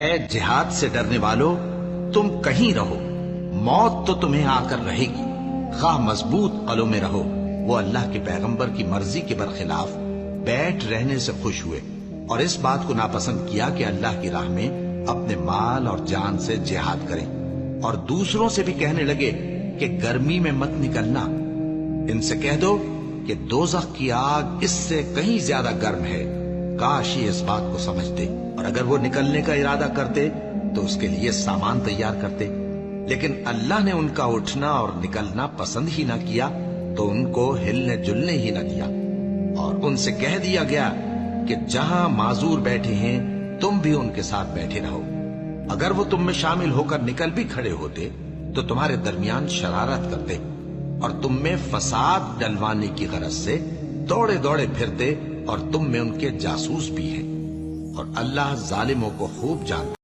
اے جہاد سے ڈرنے والو، تم کہیں رہو، موت تو تمہیں آ کر رہے گی، خواہ مضبوط قلعوں میں رہو۔ وہ اللہ کے پیغمبر کی مرضی کے برخلاف بیٹھ رہنے سے خوش ہوئے اور اس بات کو ناپسند کیا کہ اللہ کی راہ میں اپنے مال اور جان سے جہاد کریں، اور دوسروں سے بھی کہنے لگے کہ گرمی میں مت نکلنا۔ ان سے کہہ دو کہ دوزخ کی آگ اس سے کہیں زیادہ گرم ہے، کاش یہ اس بات کو سمجھتے، اور اگر وہ نکلنے کا ارادہ کرتے تو اس کے لیے سامان تیار کرتے، لیکن اللہ نے ان کا اٹھنا اور نکلنا پسند ہی نہ کیا تو ان کو ہلنے جلنے ہی نہ دیا، اور ان سے کہہ دیا گیا کہ جہاں معذور بیٹھے ہیں تم بھی ان کے ساتھ بیٹھے رہو۔ اگر وہ تم میں شامل ہو کر نکل بھی کھڑے ہوتے تو تمہارے درمیان شرارت کرتے اور تم میں فساد ڈلوانے کی غرض سے دوڑے دوڑے پھرتے، اور تم میں ان کے جاسوس بھی ہیں، اور اللہ ظالموں کو خوب جانتا